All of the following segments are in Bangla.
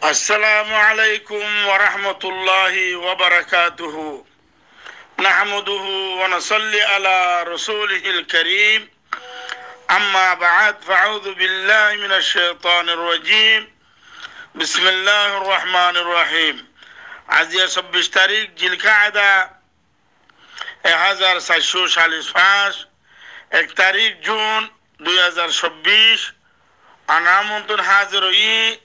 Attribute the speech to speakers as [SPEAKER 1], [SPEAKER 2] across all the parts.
[SPEAKER 1] السلام عليكم ورحمة الله وبركاته نحمده ونصلي على رسوله الكريم أما بعد فأعوذ بالله من الشيطان الرجيم بسم الله الرحمن الرحيم عزيز 26 তারিখ জিলকাদা 1445 1 তারিখ জুন 2026 আনামতুন হাজির হই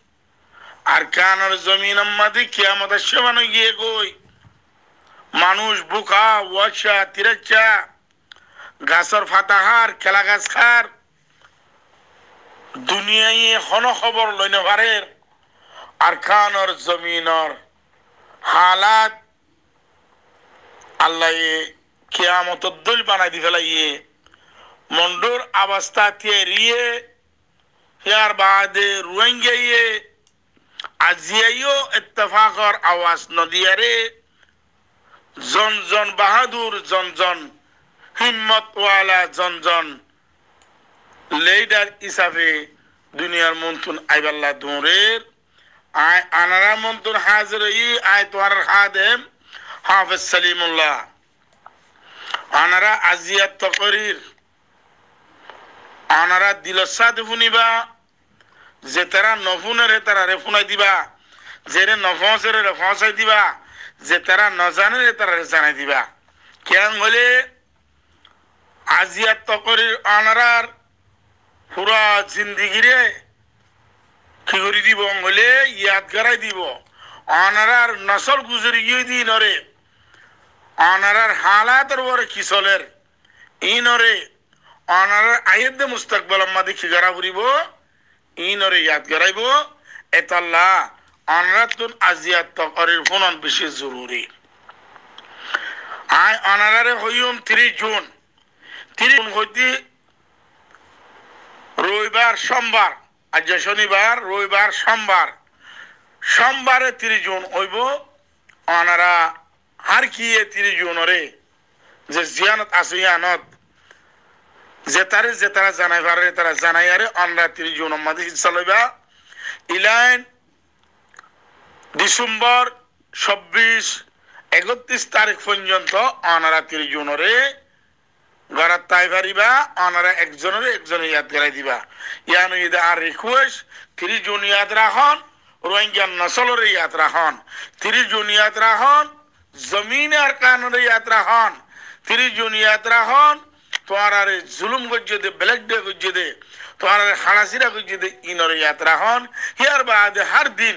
[SPEAKER 1] আরকানের জমিন আম্মাদি কিয়ামতের সমান গিয়ে কই মানুষ বুকা ওয়াশা তিরাচ্চা গাছর ফাতাহার খেলা গাছ খার দুনিয়ায় হন খবর লইনে পারের আরকানের জমিনের হালাত আল্লাহ কিয়ামতের দল বানাই দি ফেলাইয়ে মন্ডুর অবস্থা তিয়ে ইয়ার বাদে রোহিঙ্গাইয়ে আজিয়াইও ইত্তেফাকর আওয়াজ নদিয়ারে জন জন বাহাদুর জন জন হিম্মতওয়ালা জন জন লিডার হিসাবে দুনিয়ার মন্তুন আইবাল্লা দূরের আয় আনারা মন্তুন হাজির আয় তোয়ার খাদেম হাফেজ সালিমুল্লাহ আনারা আজিয়াত তকরির আনারা দিলসাদ ফুনিবা যে তারা নফুনের তারা রেফুনাই দিবা যে রে নফসের রেফসাই দিবা যে তারা নজানের তারা জানাই দিবা কেন হলে আজিয়াত তকরির আনারার পুরা জিন্দিগিরে কি করে দিব হলে ইয়াদ করাই দিব আনারার নসল গুজরি গিয়ে দি নরে আনারার হালাতের ওর কি চলের ই নরে আনারার আয়েদ মুস্তাকবাল আমাদের কি করা করিব ইনরে ইয়াদ করাইব এতাল্লাহ আনারাতুন আজিয়াত তকরির ফোনন বেশি জরুরি আয় আনারারে হইম 30 জুন হইতে রবিবার সোমবার আজ শনিবার রবিবার সোমবারে 30 জুন হইব আনারা হার কিয়ে 30 জুনরে যে জিয়ানত আছে ইয়ানত যে তারা জানাই পারে তারা জানাই আরে আমরা 30 জুন আমাদের হিসা লইবা ইলাইন ডিসেম্বর 26-31 তারিখ পর্যন্ত আনারা 30 জুনরে গড়াত তাই পারিবা আনারা একজনে ইয়াদ করাই দিবা ইয়ান ঈদ আর রিকোয়েস্ট 30 জুন ইয়াদ রাখন রোহিঙ্গা নসলরে ইয়াদ রাখন 30 জুন ইয়াদ রাখন জমিন আর কানরে ইয়াদ রাখন 30 জুন ইয়াদ রাখন তোমার জুলুম গজ্জে দে ব্ল্যাক ডে গজ্জে দে তোমার হালাসিরা গজ্জে দে ইনরে ইয়াদ রাখন হিয়ার বাদে হার দিন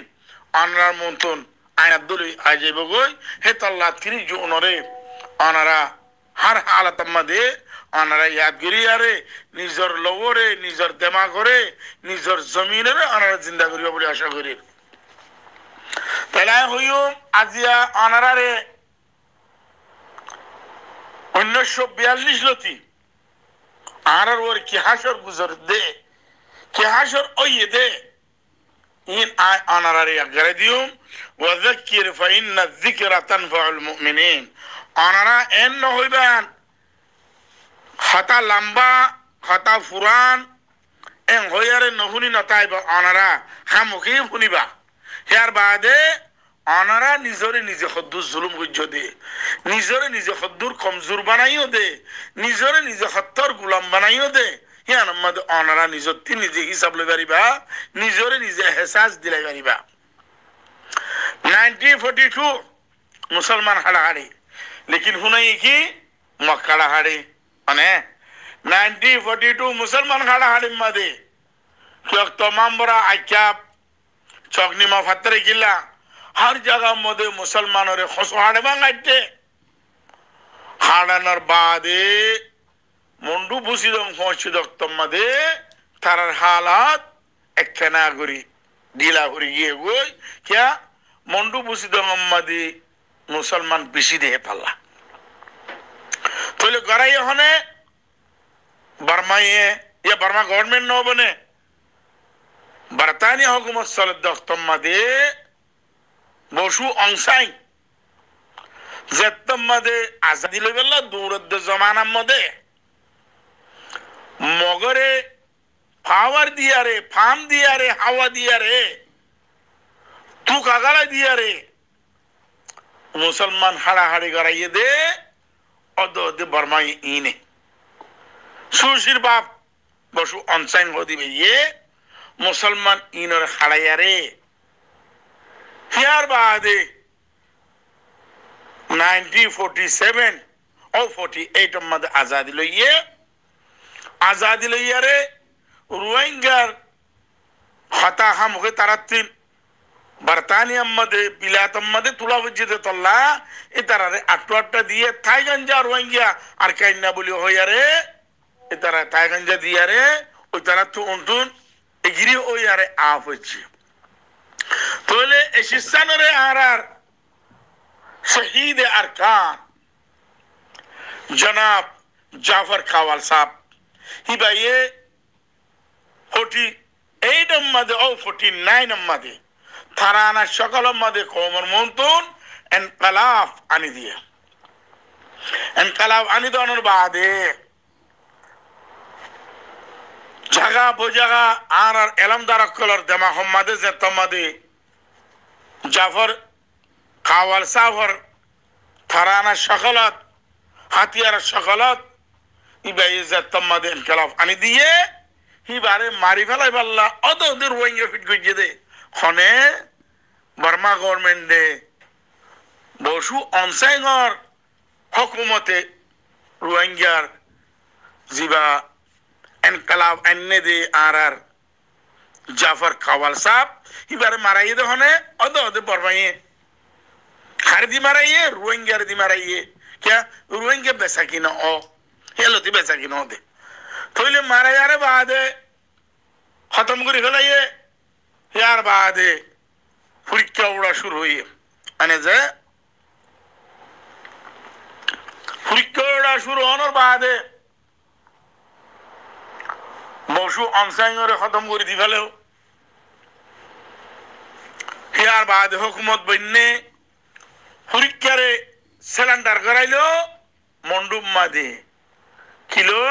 [SPEAKER 1] আনার মন্তন আয়াত দলি আজে বগই হে তাল্লাহ 30 জুনরে আনারা হার হালাত মধ্যে আনারা ইয়াদগিরি আরে নিজর লওরে নিজর দেমা করে নিজর জমিনে আনারা জিন্দা করিবা বলে আশা করি তাহলে হইম আজিয়া আনারারে 1942 লতি আনার ওর কি হাসর গুজর দে কি হাসর ওই দে ইন আয় আনারারে আগারে দিউম ওয়াযাক্কির ফাইন্না যিকরা তানফাউল মুমিনিন আনারা এন ন হইবেন খাতা লম্বা খাতা ফুরান এন হইয়ারে নহুনি নতাইব আনারা হামুখি শুনিবা ইয়ার বাদে আনারা নিজরে নিজে খদ্দুর জুলুম গজ্জ দে নিজরে নিজে খদ্দুর কমজোর বানাইও দে নিজরে নিজে হত্তর গুলাম বানাইও দে ইয়ান মধ্যে আনারা নিজতি নিজে হিসাব লই পারিবা নিজরে নিজে এহসাস দিলাই পারিবা 1942 মুসলমান হাড়াহাড়ি लेकिन हुनाई की मक्काला हाड़ी अने 1942 मुसलमान हाड़ा हाड़ी मदे क्योंकि तमाम बड़ा आख्याप चौकनी में फत्तरे किला हर जगह मदे मुसलमानों रे खुश हाड़े मांगते हाड़ा नर बादे मुंडू बुसी दम खोची दक्तम मदे थारर हालात एक नागुरी डीला गुरी ये गोई क्या मुंडू बुसी दम मदे मुसलमान बेशी दे पाला तो ले गराई होने बर्मा ये या बर्मा गवर्नमेंट नो बने बरतानिया हुकूमत सलत दख्तम मदे বসু অংশাই যেতম মধ্যে আজাদি লইবেলা দৌড়দ্দ জমানার মধ্যে মগরে পাওয়ার দিয়ারে ফাম দিয়ারে হাওয়া দিয়ারে তু কাগালা দিয়ারে মুসলমান হাড়াহাড়ি গড়াইয়ে দে অদ বর্মাই ইনে সুশির বাপ বসু অনসাইন দিবে ইয়ে মুসলমান ইনর হাড়াইয়ারে হিয়ার বাদে 1947 ও 48 মধ্যে আজাদি লইয়ারে রোহিঙ্গার হতাহা মুখে তারাত্তিন बरतानिया मध्य बिलातम मध्य तुला वजिदे तल्ला इतारा रे अट्टा दिए थाईगंजा रोहिंग्या और कन्या बोली हो यारे इतारा थाईगंजा दिया रे उतारा तू उन्टून एगिरी हो यारे आप वच्ची तोले एशिस्तान रे आरार शहीद अरकान जनाब जाफर खावाल साहब ही भाई 48 मध्य और 49 मध्य थाराना शकल मध्य कोमर मुंतून इनकलाब आनी दिए इनकलाब आनी दोनों बादे जगह बुजगह आनर एलमदार कलर दमा हम्मदे ज़तमदे जाफर खावल सावर थाराना शकलत हाथियार शकलत इबाई ज़तमदे इनकलाब आनी दिए ही बारे मारी फला इबाल्ला अदो दिर रोहिंग्या फिट गुज्जे दे खने बर्मा गवर्नमेंट दे बसु अनसाइंगर हुकूमते रोहिंग्यार जिबा इनकलाब अन्ने दे आरार जाफर खावाल साहब इबारे माराइए दे खने अदो अदो बर्माइए हर दी माराइए रोहिंग्यार दी माराइए क्या रोहिंग्या बेसा की ना ओ हेलो ती बेसा की ना दे तो इले माराइयारे बादे खत्म करी फलाइए यार बादे परीक्षा उड़ा शुरू हुई अने जे परीक्षा उड़ा शुरू होने बादे बसु अनसाइंगरे खत्म करी दी फले यार बादे हुकूमत बनने परीक्षा रे सिलेंडर कराइलो मंडूब मादे किलो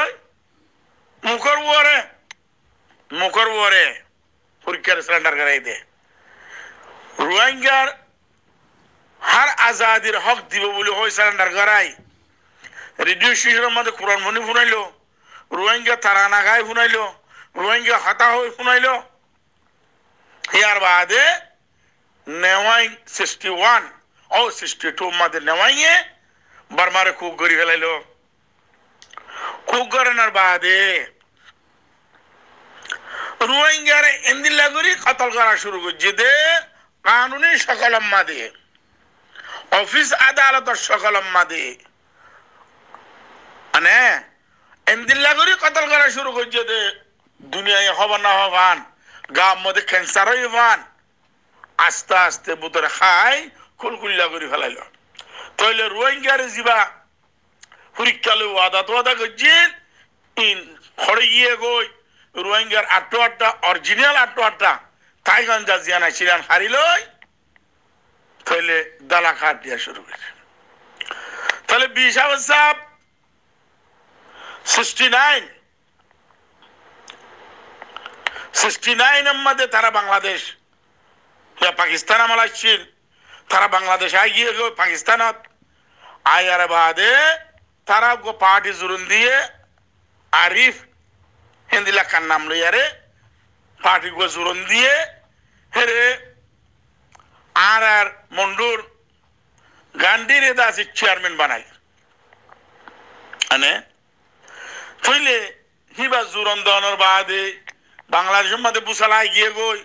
[SPEAKER 1] मुकर वोरे परीक्षा सिलेंडर कराई दे रोहिंग्यार हर आजादी हक दिबो बोली होय सिलेंडर कराई रेडियो स्टेशन मध्य कुरान मनी फुनाइलो रोहिंग्या ताराना गाय फुनाइलो रोहिंग्या हता होय फुनाइलो यार बादे नेवाई 61 और 62 मध्य नेवाइए बर्मारे खूब गरी फेलाइलो खूब गरनार बादे रोहिंग्या रे इंदिला गुरी कत्ल करा शुरू कर जिदे कानूनी शकलम मादे ऑफिस अदालत शकलम मादे अने इंदिला गुरी कत्ल करा शुरू कर जिदे दुनिया ये खबर ना होवान गांव मध्य कैंसर होवान आस्ते आस्ते बुतर खाई कुलकुल्ला गुरी फलाइलो तो इले रोहिंग्या रे जिबा परीक्षा ले वादा गजिन इन खड़े ये गोई रोहिंग्यार आट्टा ओरिजिनल आट्टा थाईगंजा जियाना चिरान हारिलोय तले दला काट दिया शुरू कर तले बीशावत साहब 69 मध्ये तारा बांग्लादेश या पाकिस्तान आम्हाला चीन तारा बांग्लादेश आई गए पाकिस्तान आयार बादे तारा को पार्टी जुरुन दिए आरिफ हिंदीला का नाम ले यारे पार्टी को जुरुन दिए हेरे आर मंडूर गांधी रे दासी चेयरमैन बनाई अने पहले हिबा जुरुन दोनों बादे बांग्लादेश मध्य बुसला गिए गोई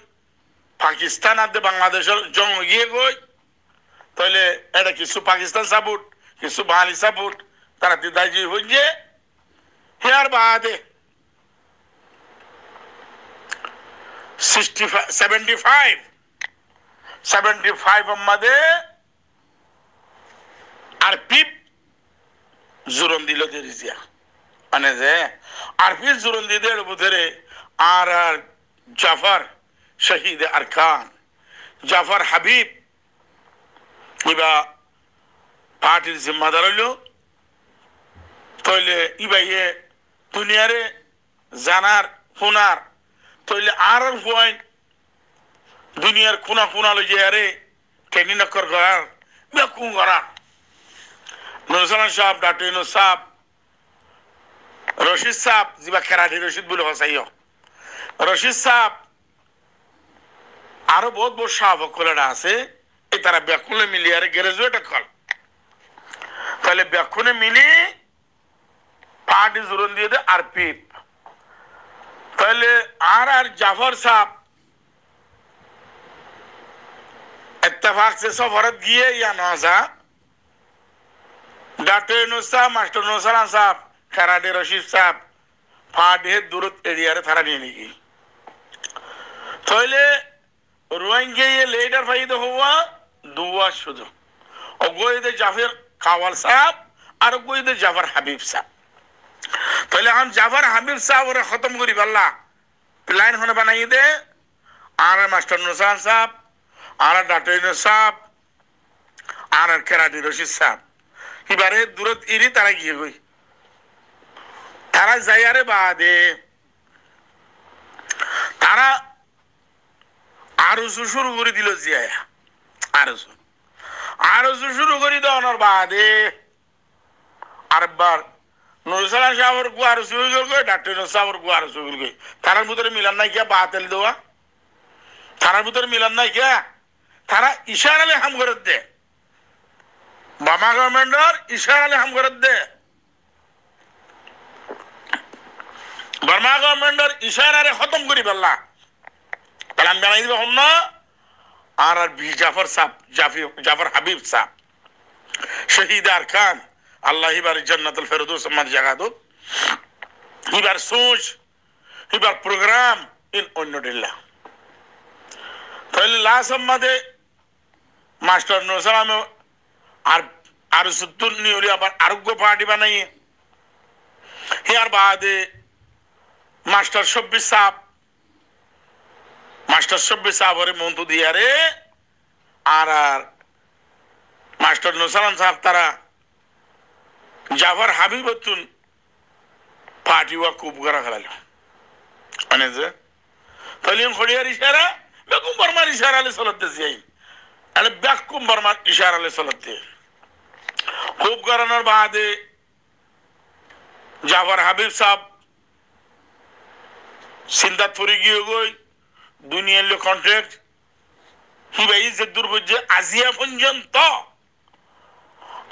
[SPEAKER 1] पाकिस्तान आदे बांग्लादेश जंग गिए गोई तोले एडा किसु पाकिस्तान सपोर्ट किसु बाली सपोर्ट तारा दिदाजी हो जे यार बादे 75 मध्ये आरपी जुरुन दिलो देरिजिया अने जे आरपी जुरुन दिदे बुधरे आर जाफर शहीद अरकान जाफर हबीब ইবা পার্টির জিম্মাদার হইল তইলে ইবাইয়ে দুনিয়ারে জানার শোনার তইলে আর পয়েন্ট দুনিয়ার খুনা খুনা লই যে আরে কেনি নকর করার বেকুম করা নুরুসালাম সাহেব ডাক্তার ইউনূস সাহেব রশিদ সাহেব যিবা খেরাটি রশিদ বলে হসাইও রশিদ সাহেব আরো বহুত বহুত সাহেব কলেরা আছে এই তারা বেকুলে মিলিয়ে গ্রাজুয়েট কল তাহলে বেকুনে মিলি পার্টি জোরন দিয়ে দে আর পিপ তাহলে আর জাফর সাহেব इत्तेफाक से सफरत गए या नौसा डॉक्टर इउनूस साहब मास्टर नौसलाम साहब खराडे रशीद साहब फाड़े दूरत एरिया रे थारा नहीं लगी तो ले रोएंगे ये लीडर फाइद हुआ दुआ शुद्ध और कोई दे जाफर कावल साहब और कोई दे जाफर हबीब साहब तो ले हम जाफर हबीब साहब और खत्म करी बल्ला प्लान होने बनाई दे आर मास्टर नौसलाम साहब আর ডাক্তার ইউনূস সাহেব আর খেরাটি রশিদ সাহেব এবারে দূরত ইরি তারা গিয়ে গই তারা যাইয়ারে বাদে তারা আরো শুরু করে দিল জিয়া আরো শুরু করে দেওয়ার বাদে আরেকবার নুরুসালাম সাহেবের গু আরো শুরু করে ডাক্তার ইউনূস সাহেবের গু আরো শুরু করে তারার ভিতরে মিলান নাই কিয়া বাতিল দেওয়া তারার ভিতরে মিলান নাই কিয়া তারা ইশারালে হাম করে দে বামা গভর্নমেন্টর ইশারালে হাম করে দে বার্মা গভর্নমেন্টর ইশারারে খতম করি বললা কালাম জানাই দিবে হন না আর বি জাফর সাহেব জাফর হাবিব সাহেব শহীদ আরকান আল্লাহ ইবার জান্নাতুল ফেরদৌস মার জায়গা দো ইবার সোচ ইবার প্রোগ্রাম ইন অন্যদিল্লা তাহলে লাস্ট আমাদের মাস্টার নুরুসালাম আর সত্তর নিউলি আবার আরোগ্য পার্টি বানাই ইয়ার বাদে মাস্টার শব্বির সাহেব ওরে মন্তু দিয়ে রে আর মাস্টার নুরুসালাম সাহেব তারা জাফর হাবিবতুন পার্টি ওয়া খুব করা খেলাল মানে যে তাহলে খড়িয়ার ইশারা বেকুম বর্মার ইশারা আলে চলতে যাই আরে বেকুম বর্মার ইশারা আলে চলতে খুব করানোর বাদে জাফর হাবিব সাহেব চিন্তা থরি গিয়ে গই দুনিয়ার লো কন্ট্রাক্ট হিবাই যে দুর্বজ্জে আজিয়া পর্যন্ত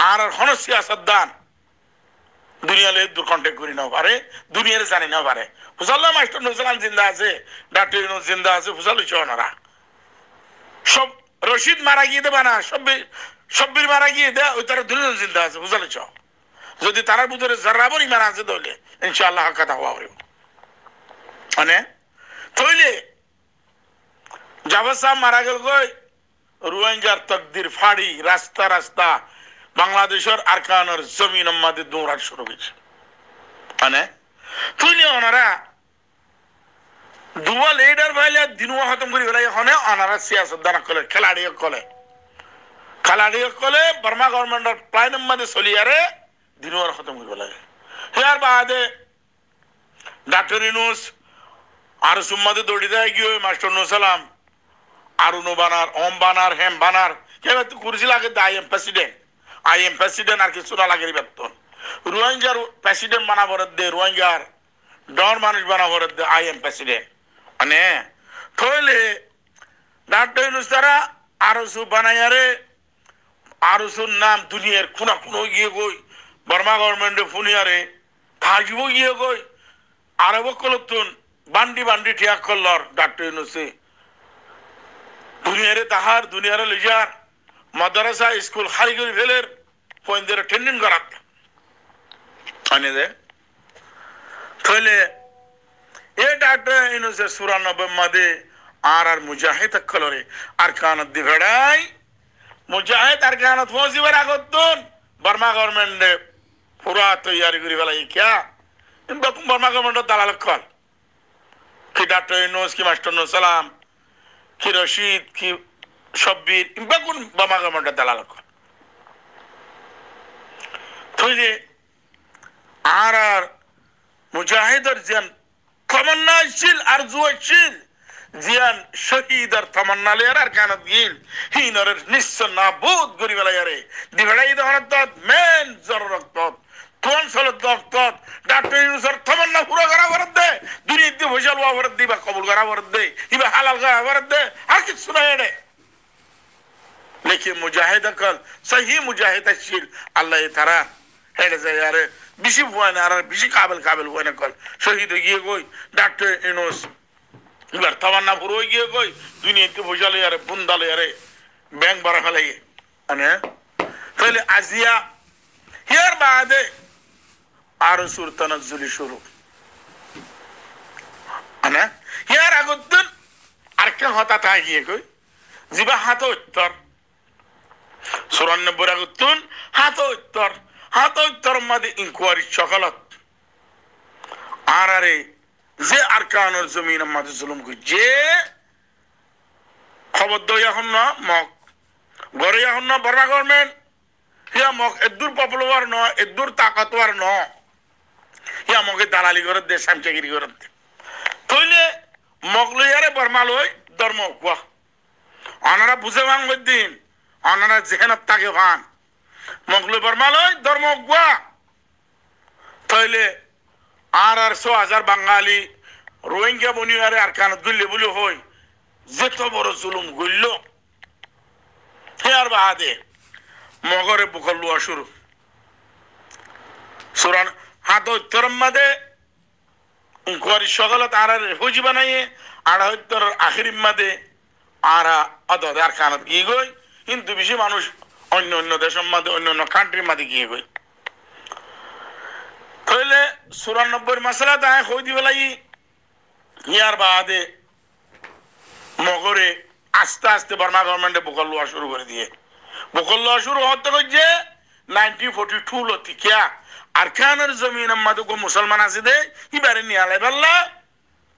[SPEAKER 1] আর হন সিয়াসতদান দুনিয়ালে দূর কন্ট্যাক্ট করি না পারে দুনিয়ারে জানি না পারে ফুসাল্লাহ মাস্টার নুরুসালাম জিন্দা আছে ডাক্তার ইউনূস জিন্দা আছে ফুসাল্লাহ চনারা সব রশিদ মারা গিয়ে দেবা না সব্বির মারা গিয়ে দে ওই তারা দুজন জিন্দা আছে ফুসাল্লাহ চ যদি তারার ভিতরে জারাবর ইমান আছে তাহলে ইনশাআল্লাহ কথা হওয়া হবে মানে তইলে জাফর সাহেব মারা গেল কই রোহিঙ্গার তকদির ফাড়ি রাস্তা রাস্তা বাংলাদেশের আরকানের জমিন আমাদের দৌড়াট শুরু হয়েছে মানে তুইলে ওনারা দুয়া লিডার ভাইলে দিনুয়া খতম করে গেলে এখানে ওনারা সিয়াসত দ্বারা কলে খেলাড়ি কলে বার্মা গভর্নমেন্টের প্লান মধ্যে চলিয়ারে দিনুয়ার খতম করে গেলে ইয়ার বাদে ডাক্তার ইউনূস আর সুম্মাদে দৌড়ি দেয় গিয়ে মাস্টার নুরুসালাম আর নো বানার ওম বানার হেম বানার কেবা তো কুরসি লাগে আই এম প্রেসিডেন্ট আর কিছু না লাগে বেতন রোহিঙ্গার প্রেসিডেন্ট বানাবার দে রোহিঙ্গার ডর মানুষ বানাবার দে আই এম প্রেসিডেন্ট মানে তাহলে ডাক্তার ইউনূস তারা আরো সু বানাইয়ারে আরো সুর নাম দুনিয়ার খুনা গিয়ে গই বার্মা গভর্নমেন্টে ফুনিয়ারে থাকিব গিয়ে গই আরব কলতুন বান্ডি ঠিয়া করলর ডাক্তার ইউনূসে দুনিয়ারে তাহার দুনিয়ারে লিজার মাদ্রাসা স্কুল খালি করে ফেলের পয়েন্টের ট্রেনিং করাত আনে দে তাহলে এ ডাক্তার ইউনূসে 94 মাদে আর মুজাহিদ কলরে আরকানত দিভড়াই মুজাহিদ আরকানত ফৌজিবার আগতন বার্মা গভর্নমেন্টে পুরা তৈরি করে ফেলাই কিয়া ইনবাকুম বার্মা গভর্নমেন্ট দালাল কল কি ডাক্তার ইউনূস কি মাস্টার নুরুসালাম কি রশিদ কি শব্বির ইনবাকুম বার্মা গভর্নমেন্ট দালাল কল তৈলে আর মুজাহিদের যেন তমন্নাশীল আর জুয়াশীল জিয়ান শহীদার তমন্না লেয়ার আর কানা দিন হিনরের নিশ্চয় না বোধ করি বেলায়ারে দিবেড়াই দহনত মেন জররত কোন সলত দক্তত ডাক্তার ইউনুসর তমন্না পুরো করা বরদ দে দুনিয়াতে ভোজাল ওয়া বরদ দিবা কবুল করা বরদ দে ইবা হালাল করা বরদ দে আর কিছু না এনে लेकिन मुजाहिद कल सही मुजाहिद शील अल्लाह तारा हेड से यार बिशी हुआ ना यार बिशी काबिल हुआ ना कल शहीद ये कोई डॉक्टर इनोस इधर तमन्ना पूरा ये कोई दुनिया के भुजाले यार बुंदाले यार बैंक बरा खले ये अने पहले आसिया यार बाद आरसूर तनज़ुली शुरू अने यार अगुद्दन अरकन होता था ये कोई जिबा हाथों उत्तर 94 আগুন হাত উত্তর মধ্যে ইনকোয়ারি সকালত আরে যে আরকানুল জমিন মধ্যে জুলুম যে খবর দই এখন না মক গরে এখন না বড় গভর্নমেন্ট হিয়া মক এদুর পপুলার ন এদুর তাকতওয়ার ন হিয়া মকে দালালি করে দেশ সামচাগিরি করে তইলে মক লইয়ারে বর্মা লই ধর্ম কোয়া আনারা বুঝে ভাঙদিন অনারা যেখানে তাকে ভান মগলে বর্মালয় ধর্ম গুয়া তাইলে আর 100,000 বাঙালি রোহিঙ্গা বনিয়ারে আর কান দুলে বলে হই যেত বড় জুলুম গইল হেয়ার বাদে মগরে বুকল লওয়া শুরু সুরান হাত উত্তরম মাদে ইনকোয়ারি সকালত আর হুজি বানাইয়ে আর উত্তর আখিরিম মাদে আর অদদ আর কানত গিয়ে গই কিন্তু বেশি মানুষ অন্য অন্য দেশের মধ্যে অন্য অন্য কান্ট্রির মধ্যে গিয়ে গই তাহলে 94 মাসলা তাই হই দি বেলাই ইয়ার বাদে মগরে আস্তে আস্তে বার্মা গভর্নমেন্টে বকল লওয়া শুরু করে দিয়ে বকল লওয়া শুরু হতে যে 1942 লতি কিয়া আরকানের জমিনের মধ্যে কো মুসলমান আছে দে ইবারে নিয়ে আলাই বাল্লা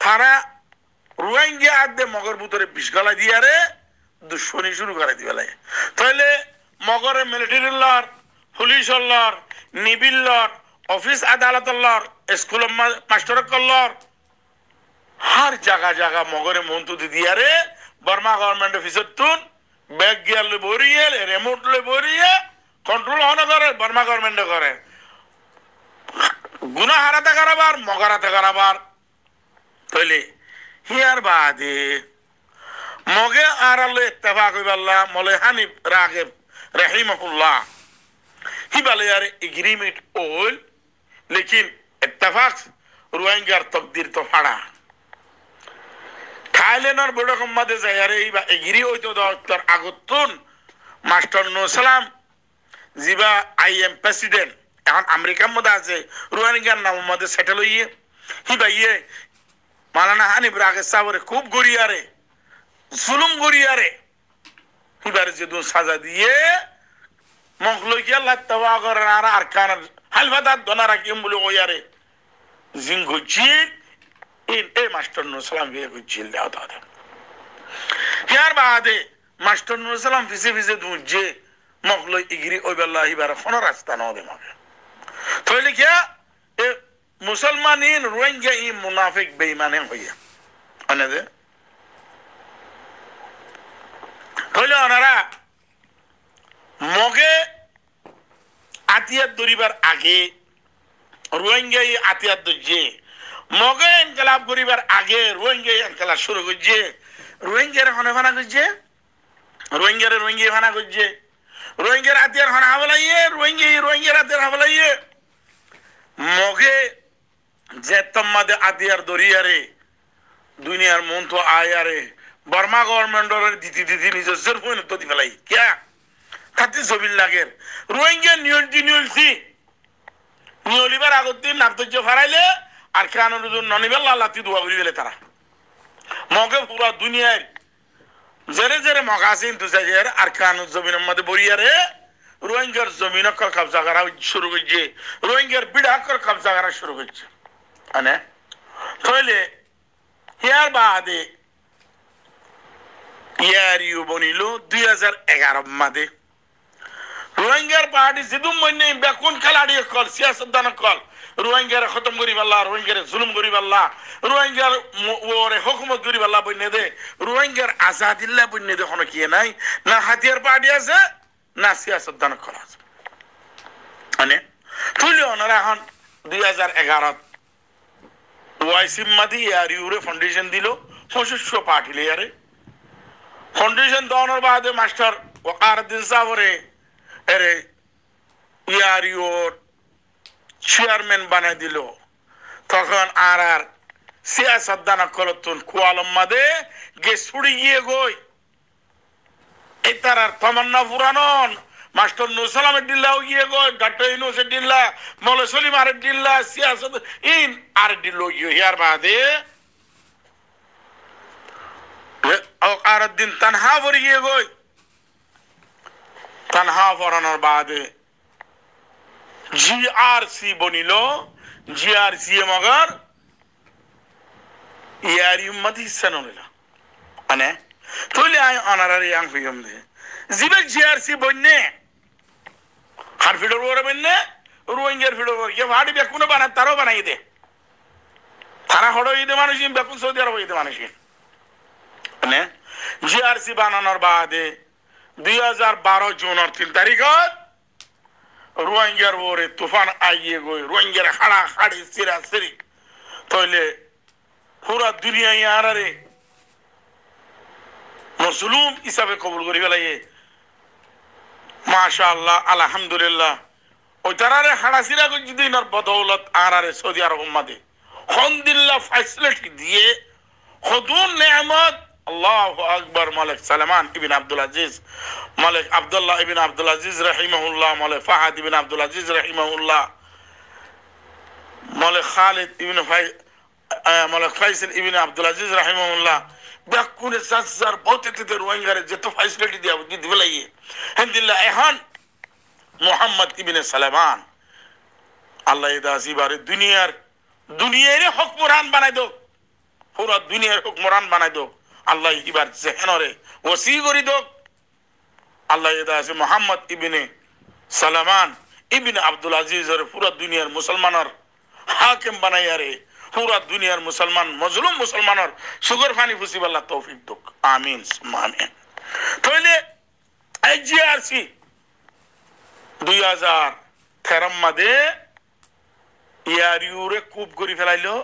[SPEAKER 1] তারা রোহিঙ্গা আদে মগর ভিতরে বিষ গলা দিয়ারে দুশ্মনী শুরু করে দিবেলাই তাহলে মগরের মিলিটারি লর পুলিশ লর নিবিল লর অফিস আদালত লর স্কুল মাস্টার লর हर जगह मगरे मंतु दियारे बर्मा गवर्नमेंट ऑफिसर तुन बैग गियर ले बोरिए रिमोट ले बोरिए कंट्रोल होने करे बर्मा गवर्नमेंट करे गुना हाराता कराबार मगराता कराबार तोले हियर बादे मगे आराले इत्तेफाक बिल्लाह मौलाना हानिफ रागिब रहमहुल्लाह ही बाले यार एग्रीमेंट ओल लेकिन इत्तेफाक रोहिंग्या तकदीर तो फाड़ा थाईलैंडर बड़ो कम्मादे जायारे इबा एग्री होइतो डॉक्टर आगुतुन मास्टर नो सलाम जिबा आईएम प्रेसिडेंट এখন আমেরিকার মধ্যে আছে রোহিঙ্গার নাম মধ্যে সেটেল হইয়ে হিবা ইয়ে মাওলানা হানিফ রাগের সাবরে খুব গরিয়ারে জুলুম গরিয়ারে হিবার যেদু সাজা দিয়ে মখলকিয়া লাত্তাওয়া করার আরকান হালফাদাত দনা রাখিম বলে ওয়ারে জিঙ্গুজি in a master no salam we go jil da da yar baade master no salam fise dunje moglo igri o billahi bar khono rasta no de mage toile kya e musalmanin rohingya i munafiq beimane hoya anade toile onara moge atiyat duribar age rohingya i atiyat duje मगे इनकलाब करिबार आगे रोहिंग्या इनकलाब शुरू करजे रोहिंग्या हने फाना करजे रोहिंग्या फाना करजे रोहिंग्या आतियार हना हवलाइए रोहिंग्या आतियार हवलाइए मगे जे तम्मादे आतियार दरियारे दुनियार मन तो आयारे बर्मा गवर्नमेंट और दीदी निजे सिर्फ होने तो दिफलाई क्या खाती जबिल लागेर रोहिंग्या नियोलिबार आगोती नागतज्य फाराइले আর কানুন ননিবেল লাতি দুয়া করি দিলে তারা মগে পুরো দুনিয়ার জেরে জেরে মগাসিন দুজাজের আর কানুন জমিনের মধ্যে বরিয়ারে রোহিঙ্গার জমিন কর কবজা করা শুরু করছে রোহিঙ্গার বিড়া কর কবজা করা শুরু করছে আনে তাহলে ইয়ার বাদে ইয়ার ইউ বনিলো 2011 মধ্যে রোহিঙ্গার পার্টি সিদুম মইনে বেকুন খেলাড়ি কল সিয়াসতদান কল রোহিঙ্গার খতম করি পাল্লা রোহিঙ্গার জুলুম করি পাল্লা রোহিঙ্গার ওরে হুকুমত করি পাল্লা বইনে দে রোহিঙ্গার আজাদিল্লাহ বইনে দে কোনো কি নাই না হাতিয়ার পার্টি আছে না সিয়াসতদান কল আছে মানে তুইলে ওনারা এখন 2011 ওয়াইসিম মাদি আর ইউরে ফাউন্ডেশন দিল 2500 পার্টি লেয়ারে ফাউন্ডেশন দেওয়ানোর বাদে মাস্টার ওয়াকারউদ্দিন সাহরে এরে ইয়ারিওর চেয়ারম্যান বানাই দিল তখন আর সিয়াসতদানা কলতুন কুয়ালম মাদে গে ছুড়ি গিয়ে গই এই তার আর তমান্না পুরানন মাস্টার নুসালামের ডিল্লাও গিয়ে গই ডাক্তার ইউনুসের ডিল্লা মৌলা সলিম আরের ডিল্লা সিয়াসত ইন আর ডিল্লো গিয়ে ইয়ার বাদে ওয়াকারউদ্দিন তানহা ভরে গিয়ে গই তানহা ফরানোর বাদে জিআরসি বনিল জিআরসি মগর ইয়ারি উম্মত হিস্সা নলিল মানে তুইলে আই অনারারি আং ফিগম দে জিবে জিআরসি বন্নে হার ফিডর ওরে বন্নে রোহিঙ্গার ফিডর ওরে কে ভাড়ি বেকুনে বানা তারও বানাই দে তারা হড়ো ইদে মানুষ বেকুন সৌদি আরব ইদে মানুষ মানে জিআরসি বানানোর বাদে 2012 জুনের 3 তারিখত রোহিঙ্গার ওরে তুফান আইয়ে গই রোহিঙ্গার হাড়া হাড়ি সিরা সিরি তইলে পুরা দুনিয়া ইয়ারে মুসলুম হিসাবে কবুল করি ফেলাইয়ে মাশাআল্লাহ আলহামদুলিল্লাহ ওই তারারে হাড়া সিরা গই দিনের বদৌলত আরারে সৌদি আরব উম্মতে হমদুলিল্লাহ ফ্যাসিলিটি দিয়ে খুদুন নেয়ামত আল্লাহু আকবার মালিক সালমান ইবনে আব্দুল আজিজ মালিক আব্দুল্লাহ ইবনে আব্দুল আজিজ রাহিমাহুল্লাহ মালিক ফাহাদ ইবনে আব্দুল আজিজ রাহিমাহুল্লাহ মালিক খালিদ ইবনে মালিক ফাইসাল ইবনে আব্দুল আজিজ রাহিমাহুল্লাহ বেকুনে সাসার বহুতে রোহিঙ্গারে যত ফ্যাসিলিটি দিয়া দিতে লাইয়ে আলহামদুলিল্লাহ এখন মুহাম্মদ ইবনে সালমান আল্লাহ ইদাসি বারে দুনিয়ারে হুকমরান বানাই দাও পুরো দুনিয়ার হুকমরান বানাই দাও আল্লাহ এবার জেহেনরে ওসি করি দোক আল্লাহ এটা আছে মোহাম্মদ ইবনে সালমান ইবনে আব্দুল আজিজের পুরো দুনিয়ার মুসলমানের হাকিম বানাইয়া রে পুরো দুনিয়ার মুসলমান মজলুম মুসলমানের সুগর ফানি ফুসিব আল্লাহ তৌফিক দোক আমিন আমিন তাহলে আইজিআরসি 2013 মাদে ইয়ারিউরে কুপ করি ফেলাইলো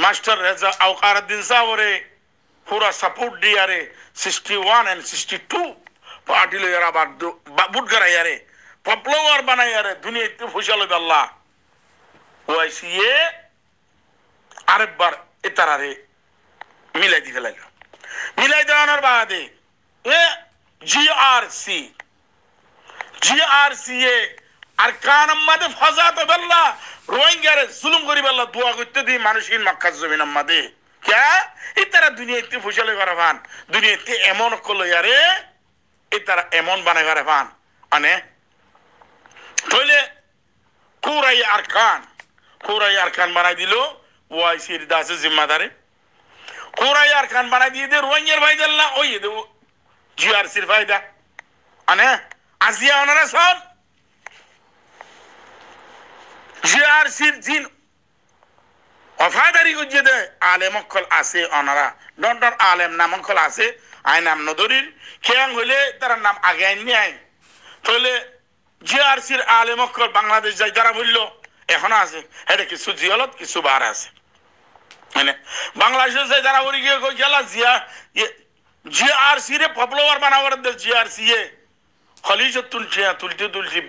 [SPEAKER 1] মাস্টার রেজা ওয়াকারউদ্দিন সাহরে পুরা সাপোর্ট দিয়ারে 61 and 62 পার্টি লইয়ার আবার বুট গরাইয়ারে পপুলার বানাইয়ারে দুনিয়াতে ফুসাল আল্লাহ ওয়াইসিয়ে আরেকবার এতারারে মিলাই দি ফেলাইলো মিলাই দেওয়ানোর বাদে এ জিআরসি এ আর কান আমাদে ফাজাত বেল্লা রোহিঙ্গারে জুলুম করি বেল্লা দোয়া করতে দি মানুষের মক্কা জমিন আমাদে কে ইতারা দুনিয়াতে ফুসালে গরাফান দুনিয়াতে এমন কল ইয়ারে ইতারা এমন বানাই গরাফান মানে তাহলে কুরাই আরকান বানাই দিল ওয়াইসির দাসে জিম্মাদারে কুরাই আরকান বানাই দিয়ে দে রোহিঙ্গার ভাই দেল্লা ওই দে জিআরসির ফায়দা মানে আজিয়া ওনারা সব জিআরসির জিন অফাদারি গুজে দে আলেমকল আছে ওনারা ডন্ডর আলেম নামকল আছে আই নাম নদরির খেয়াং হইলে তার নাম আগে আইনি আইন তাহলে জিআরসির আলেমকল বাংলাদেশ যাই যারা বললো এখনো আছে এটা কিছু জিয়ালত কিছু বার আছে মানে বাংলাদেশে যাই যারা বলি গিয়ে গেলা জিআরসি রে পপুলার বানাবার দে জিআরসি এ খলিজ তুলতে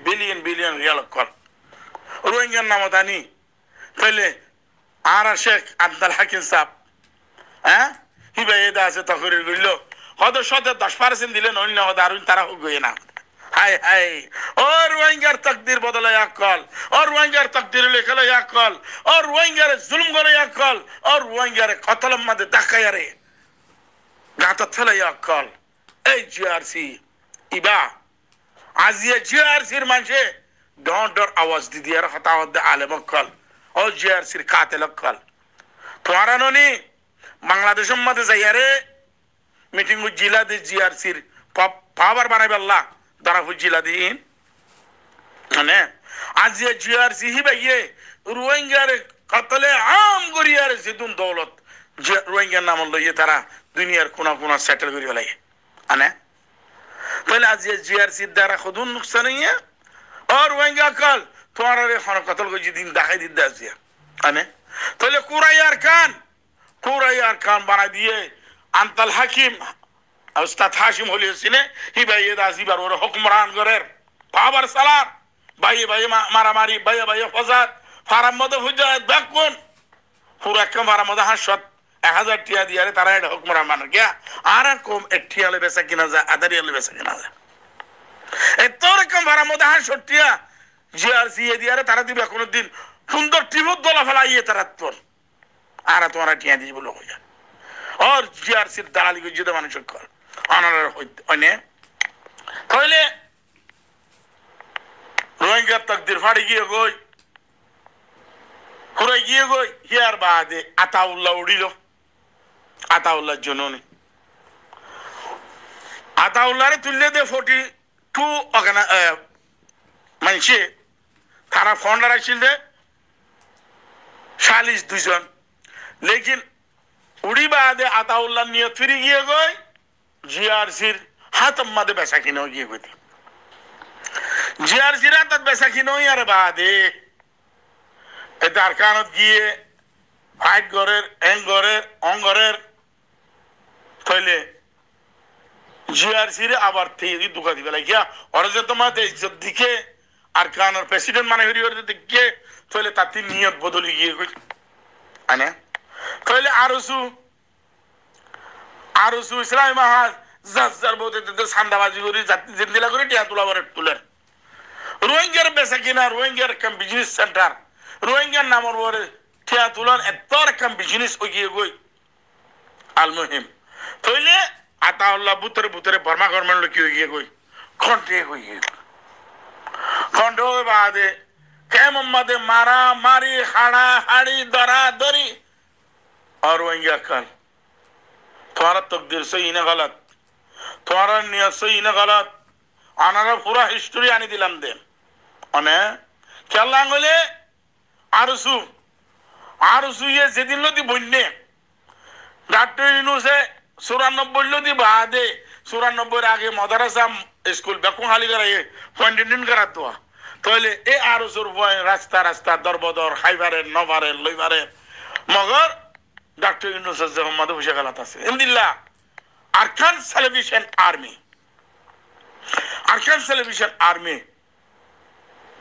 [SPEAKER 1] বিলিয়ন রিয়াল কল রোহিঙ্গার নামত আনি তাহলে আর শেখ আব্দুল হাকিম সাহেব হ্যাঁ হিবা এদা আছে তকরির গইল হয়তো 10% দিলেন অন্য হয়তো আর তারা গই না হাই ও রোহিঙ্গার তাকদির বদলে আকল ও রোহিঙ্গার তাকদির লেখলে আকল ও রোহিঙ্গার জুলুম করে আকল ও রোহিঙ্গার কতলম মধ্যে ডাকায়ারে গাতা থলে আকল এই জিআরসি ইবা আজিয়া জিআরসির মানুষে ডর আওয়াজ দিদিয়ার হতাওয়াদ আলেম আকল ও জিআরসির কাতেল আকল তোমারা ননি বাংলাদেশের মধ্যে যাইয়ারে মিটিং জিলা দে জিআরসির পাওয়ার বানাইবে আল্লাহ তারা হুজিলা দিন মানে আজ জিআরসি হিবাইয়ে রোহিঙ্গার কতলে আম গরিয়ার জিদুন দৌলত যে রোহিঙ্গার নাম লইয়ে তারা দুনিয়ার কোনা কোনা সেটেল করি লাগে আনে তাহলে আজ জিআরসি দ্বারা খুদুন নুকসান নিয়ে আর রোহিঙ্গা কাল তোমার এখন কতল করে দিন দেখাই দিতে আসিয়া আনে তাহলে কুরাইয়ার খান বানাই দিয়ে আন্তাল হাকিম উস্তাদ হাশিম হলিয়েছিনে হিবাইয়ে দাসিবার ওর হুকুমরান গরের পাবার সালার বাইয়ে বাইয়ে মারামারি বাইয়ে বাইয়ে ফজাত ফারাম মধ্যে হুজাত বেকুন পুরা একদম ফারাম মধ্যে হাসত 1000 টিয়া দিয়ে তারা এটা হুকুমরান মানে গিয়া আর কম একটিয়ালে বেচা কিনা যায় আদারিয়ালে বেচা কিনা যায় এত রকম ফারাম মধ্যে হাসত টিয়া জিআরসি দিয়ে তারা দিবে কোনদিন সুন্দর টিভুত দলা ফেলাইয়ে তারা তোর আর তোমার টিয়া দিয়ে বলো হইয়া আর জিআরসির দালালি করে যদি মানুষ কর অনার হইনে তাহলে রোহিঙ্গার তকদির ফাড়ি গিয়ে গই হুরাই গিয়ে গই হিয়ার বাদে আতাউল্লাহ উড়িল আতাউল্লাহর জন্য আতাউল্লাহরে তুললে দে 42 মানুষে তারা ফন্ডার আসছিল দে 42 জন লেকিন উড়ি বাদে আতাউল্লাহ নিয়ে ফিরে গিয়ে গই জিআরসির হাতম মাদে বেচা কিনে গিয়ে গই জিআরসির হাতত বেচা কিনে আর বাদে এটা আরকানত গিয়ে ফাইট গরের অঙ্গরের তইলে জিআরসির আবার থেকে দুকা দিবে লাগিয়া ওরা যে তোমাদের ইজ্জত দিকে আরকানের প্রেসিডেন্ট মানে হরিহর দিকে তইলে তাতে নিয়ত বদলি গিয়ে গই আনে তইলে আরসু ইসলামী মাহাজ জাজার বলতে সান্দাবাজি করে জাতি জিন্দিলা করে টিয়া তোলা বরে তুলেন রোহিঙ্গার বেচা কিনা রোহিঙ্গার কাম বিজনেস সেন্টার রোহিঙ্গার নামের বরে টিয়া তুলার এত রকম বিজনেস ওগিয়ে গই আলমহিম তইলে আতাউল্লাহ বুতরে বর্মা গভর্নমেন্ট লোক গিয়ে গই খন্ডে গই খন্ড বাদে কে মোহাম্মদে মারা মারি হাড়া হাড়ি দরা দরি और रोहिंग्या कल तुम्हारा तकदीर सही न गलत तुम्हारा नियत सही न गलत आनारा पूरा हिस्ट्री आनी दिलाम दे अने क्या लांगले आरसू ये जेदिन लो दी बोलने डॉक्टर इनुसे 94 लो दी बादे 94 आगे मदरसा स्कूल बेकुं हाली कराये पॉइंटिन करा तो ले ए आरसुर बॉय रास्ता दरबदर खाइबारे नबारे लइबारे मगर डॉक्टर इनुस मोहम्मद हुसैन गलत আছে ইনদিল্লাহ আরকান সালভেশন আর্মি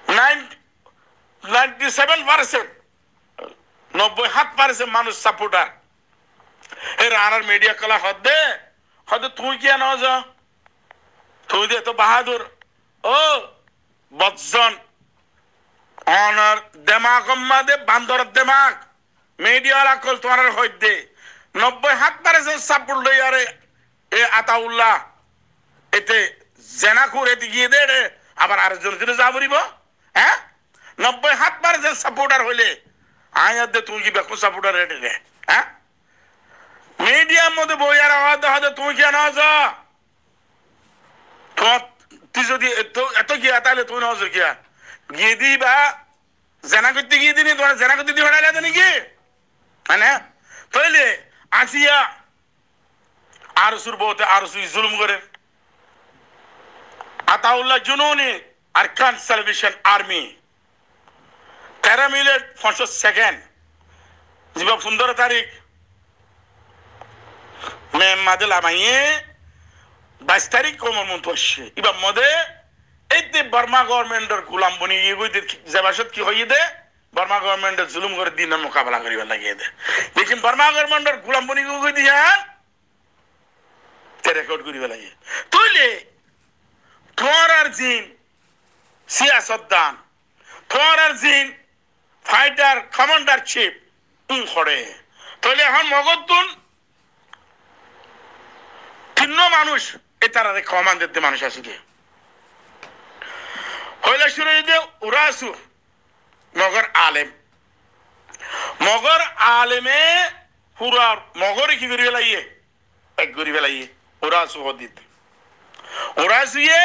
[SPEAKER 1] 97% 97% মানুষ সাপোর্টার এর আর মিডিয়া কলা হদে তুই কি না যা তুই দে তো বাহাদুর ও বৎজন অনার দিমাগ মাদে বান্দর দিমাগ মিডিয়া লাকল তোমার হইতে 90% সাপোর্ট লই আরে এ আতাউল্লাহ এতে জেনাকুর এতে গিয়ে দে আবার আরেকজন জন্য যাবরিব হ্যাঁ 90% সাপোর্টার হইলে আয়াত দে তুই কি বেকু সাপোর্টার রেডি রে হ্যাঁ মিডিয়ার মধ্যে বইয়ার হদে তুই কি না যা তুই যদি এত গিয়া তাহলে তুই না গিয়া গিয়ে দিবা জেনা করতে গিয়ে দিনি তোমার জেনা করতে দিয়ে হড়াইলে তো নাকি মানে তাইলে আসিয়া আরসুর বউতে আরসু জুলুম করে Ataullah Jununi Arakan salvation army 13 minute 5 second জিবা 15 তারিখ মে মাদলা মাইয়ে 22 তারিখ কোমর মন পড়ছে ইবা মদে এইতে বার্মা গভর্নমেন্টের গোলাম বনি ইগুই জবাসত কি হইয়ে দে বার্মা গভর্নমেন্টের জুলুম করে দিনের মোকাবেলা করিবা লাগিয়ে দে লেকিন বার্মা গভর্নমেন্টের গোলাম বনি ইগুই দিয়ান তে রেকর্ড করিবা লাগিয়ে তুইলে তোরার জিন সিয়াসতদান তোরার জিন ফাইটার কমান্ডারশিপ করে তাহলে এখন মগতুন তিন্ন মানুষ এটারে কমান্ডার দে মানুষ আছে হইলে শুরু দে উরাসু মগর আলেমে পুরা মগরে কি করি ফেলাইয়ে এক করি ফেলাইয়ে উরাসু হদিত উরাসুয়ে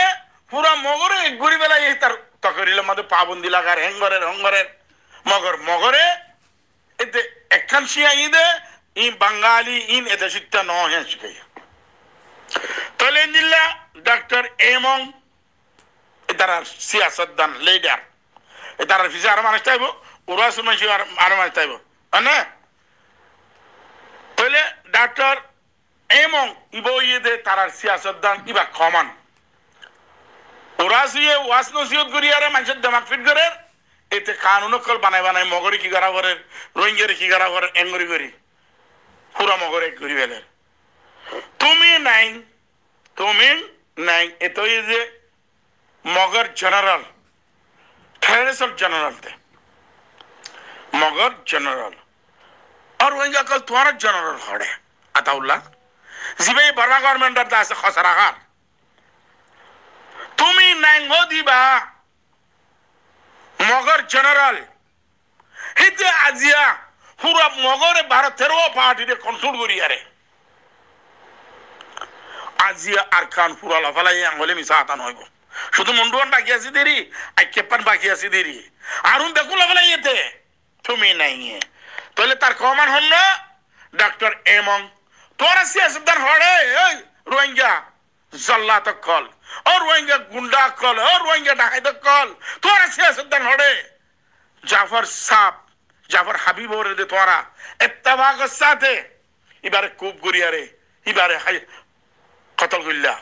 [SPEAKER 1] পুরা মগরে ঘুরি বেলায় এই তার তকরিলের মধ্যে পাবন্দি লাগার হঙ্গরের মগরে এতে একখান শিয়া ঈদে ই বাঙালি ইন এতে শিক্ষা ন হ্যাঁ শিখাই তাহলে দিল্লা ডক্টর এমং তারা সিয়াসতদান লিডার তারা ফিসে আরো মানুষ চাইব ওরা সময় আরো মানুষ চাইব মানে তাহলে ডক্টর এমং ইব ইয়ে তারার সিয়াসতদান ইবা কমান ওরা শুয়ে ওয়াস নসিহত করি আরে মানুষের দেমাগ ফিট করে এতে কানুন কল বানায় মগরি কি করা করে রোহিঙ্গারে কি করা করে এঙ্গরি করি পুরা মগরে করি বেলে তুমি নাই এত যে মগর জেনারেল টেররিস্ট জেনারেল थे मगर जनरल और वही कल तुम्हारा जनरल खड़े अताउल्ला जी भाई बर्मा गवर्नमेंट दासे खसरागार तुम्ही नांगो दिबा मगर जनरल हिते आजिया पूरा मगरे भारतेरो पार्टी रे कंट्रोल करी आरे आजिया आरकान पूरा लफालाई आंगले मिसाता नइबो শুধু মন্ডুয়ান বাকি আছে দেরি আইকেপান বাকি আছে দেরি আরুন দেখো লফালাই এতে তুমি নাই তাহলে তার কমান হল না ডক্টর এমং তোরা সিয়াসতদার হড়ে ওই রোহিঙ্গা জাল্লাত কল ও রোহিঙ্গা গুন্ডা কল ও রোহিঙ্গা ডাকাইত কল তোরা সিয়াসতদার হড়ে জাফর হাবিব ওরে দে তোরা ইত্তেফাকের সাথে এবারে কুপ করিয়ারে এবারে কতল কইলা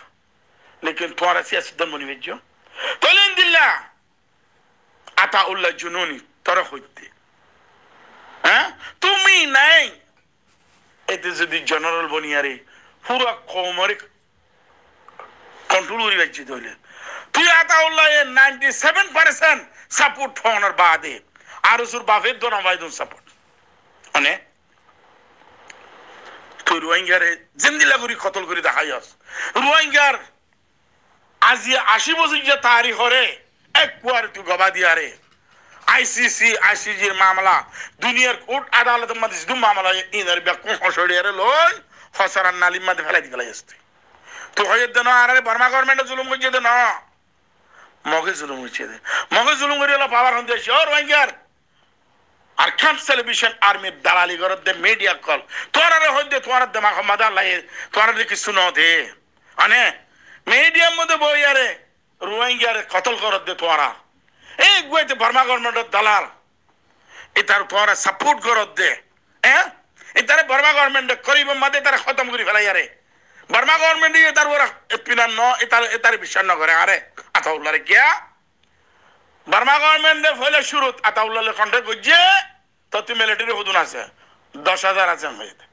[SPEAKER 1] लेकिन তোরা সিয়াসতদার মনি বেজো তাহলে দিল্লা আতাউল্লাহ জুনুনি তোরা হইতে তুমি নাই এতে যদি জেনারেল বনিয়ারে পুরা কমরে কন্ট্রোল করি রাখছি তাহলে তুই আতাউল্লাহ 97% সাপোর্ট হওয়ার বাদে আর সুর বাফের দোনা বাইদুন সাপোর্ট মানে তুই রোহিঙ্গারে জিন্দিলা করি কতল করি দেখাই আস রোহিঙ্গার আজি 80 বছর যে তারিখ হরে এক কুয়ার তুই গবা দিয়ারে আইসিজির মামলা দুনিয়ার কোর্ট আদালতের মধ্যে শুধু মামলা ইনার বেকুম হসড়িয়ারে লই হসরান নালিম মধ্যে ফেলাই দিলা যাচ্ছে তো হয়ে দেন আরে বর্মা গভর্নমেন্ট জুলুম করছে দেন মগে জুলুম করছে দে মগে জুলুম করে হলো পাওয়ার হন দেশ ওর রোহিঙ্গার আর খান টেলিভিশন আর্মির দালালি করে দে মিডিয়া কল তোরারে হইতে তোর দেমাগ মাদা লাগে তোরারে কিছু ন দে আনে মিডিয়ার মধ্যে বইয়ারে রোহিঙ্গারে কতল করে দে তোরা এই গুয়েতে বর্মা গভর্নমেন্টের দালাল এটার তোরা সাপোর্ট করত দে হ্যাঁ এটারে বর্মা গভর্নমেন্ট করিব মাদে তারা খতম করে ফেলাই আরে বর্মা গভর্নমেন্ট এটার ওরা পিনান ন এটারে বিশ্বাস ন করে আরে আতাউল্লাহরে কিয়া বর্মা গভর্নমেন্ট ফলে শুরুত আতাউল্লাহরে কন্ট্যাক্ট করছে তো তুই মিলিটারি হুদুন আছে 10,000 আছে হইতে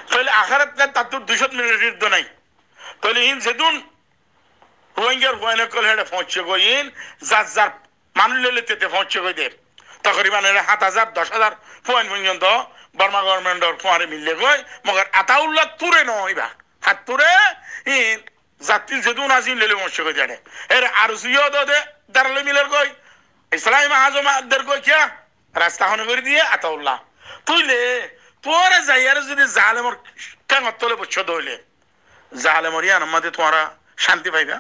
[SPEAKER 1] তাহলে আখারাত তাতুর 200 মিলিটারি তো নাই তাহলে ইন যেদুন রোহিঙ্গার ফয়নে কল হেডে পৌঁছে গইন যার মানুষ লেতে পৌঁছে গই দে তকরিবান 7,000 10,000 পয়েন্ট পর্যন্ত বর্মা গভর্নমেন্টর ফোয়ারে মিললে গই মগর আতাউল্লাহ তুরে নইবা হাত তুরে ইন জাতির যেদুন আসি লেলে পৌঁছে গই দেড়ে এর আর সুইও দে দারলে মিলের গই ইসলামী মাহাজমাদের গই কিয়া রাস্তা হনে করে দিয়ে আতাউল্লাহ তুইলে তোরে যাইয়ার যদি জালেমর ঠ্যাঙত তলে বচ্ছ দইলে জালেমর ইয়ান মধ্যে তোরা শান্তি পাইবা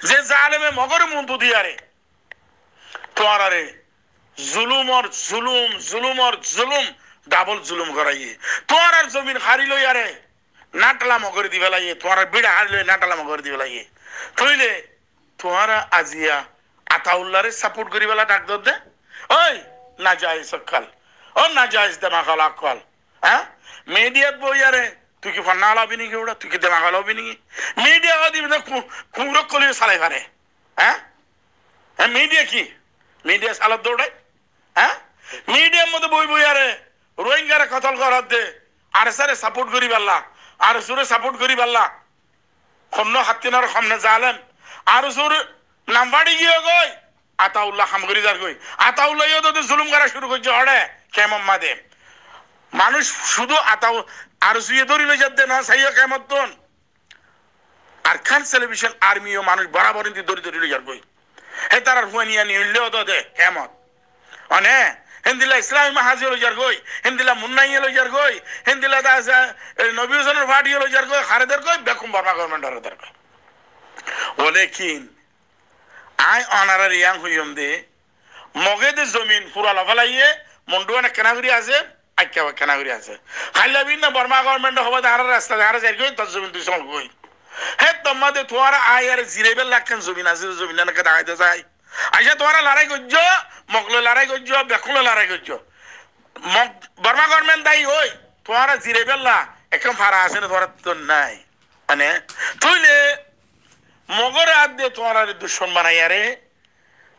[SPEAKER 1] যে জালেমে মগর মন্দ দিয়ারে তোরারে জুলুম ডাবল জুলুম করাইয়ে তোরার জমিন হারি লইয়ারে নাটলা মগর দিবে লাইয়ে তোরা বিড়া হারি লই নাটলা মগর দিবে লাইয়ে থইলে তোরা আজিয়া আতাউল্লাহরে সাপোর্ট করিবেলা ডাক দে ওই না যায় সকাল ও না যায় দেমাখাল আকল হ্যাঁ মিডিয়াত বইয়ারে তুই কি ফন্না লাবি নি কেউড়া তুই কি দেমাখাল হবি নি মিডিয়া দিবি না কুমরক কলিয়ে চালাই পারে হ্যাঁ হ্যাঁ মিডিয়া কি মিডিয়া সালাদ দৌড়ায় হ্যাঁ মিডিয়ার মধ্যে বই আরে রোহিঙ্গারে কতল করার দে আর সারে সাপোর্ট করি পারলা আর সুরে সাপোর্ট করি পারলা খন্ন হাতিনার সামনে জালেন আর সুর নাম্বাড়ি গিয়ে গই আতাউল্লাহ হামগরি যার গই আতাউল্লাহ ইও তো জুলুম করা শুরু করছে হড়ে কেমন মাদে মানুষ শুধু আতাউ আর সুয়ে ধরি লই যাতে না সাইয়া কেমন তোন আর খান টেলিভিশন আর্মিও মানুষ বরাবর ধরি লই যার গই হে তার হুয়ানিয়া নিলেও তো দে কেমন অনে হিন্দিলা ইসলামী মাহাজি লই যার গই হিন্দিলা মুন্নাইয়ে লই যার গই হিন্দিলা দাসা নবী হোসেনের ফাটিয়ে লই যার গই খারেদের গই বেকুম বর্মা গভর্নমেন্টের কই ওলেকিন আই অনারার ইয়াং হইম দে মগে দে জমিন পুরা লাফালাইয়ে মন্ডুয়ানে কেনাগুড়ি আছে আইকা কেনাগুড়ি আছে খাইলাবিন না বর্মা গভর্নমেন্ট হবে আর রাস্তা আর যাই গই তোর জমিন দুই সঙ্গ গই হে তোমাদের তোমার আয়ার জিরেবেল লাখেন জমিন আছে জমিন নাকি দেখাইতে যায় আইসা তোমার লড়াই করছো মগলো লড়াই করছো বেকুলো লড়াই করছো বর্মা গভর্নমেন্ট দায়ী হই তোমার জিরেবেল্লা একদম ফারা আছে না তোমার তো নাই মানে তুইলে মগর হাত দিয়ে তোমার দুশ্মন বানাই আরে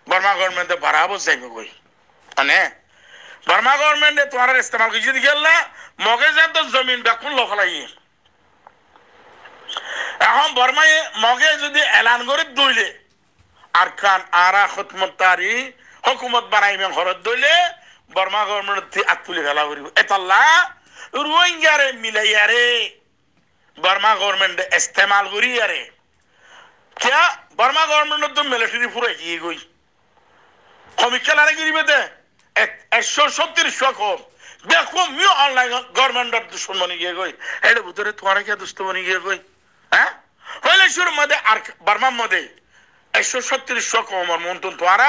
[SPEAKER 1] বর্মা গভর্নমেন্টে বাড়াবো যাইব কই মানে বর্মা গভর্নমেন্টে তোমার ইস্তেমাল কিছু দিকে না মগে যা তো জমিন বেকুন লফলাই এখন বর্মায় মগে যদি এলান করে দইলে আর খান আরা খতমতারি হুকুমত বানাইবে ঘরত দইলে বর্মা গভর্নমেন্ট আতুলি ফেলা করিব এতাল্লা রোহিঙ্গারে মিলাইয়ারে বর্মা গভর্নমেন্ট ইস্তেমাল করি আরে क्या बर्मा गवर्नमेंट तो मिलिटारी पूरा की गई कमिकल आने की रिबे दे 170 कम देखो म्यू ऑनलाइन गवर्नमेंट दुश्मन बनी गई गई एडे बुतरे तुम्हारा क्या दुश्मन बनी गई हैं पहले शुरू मदे बर्मा मदे 170 कम और मुंतुन तुम्हारा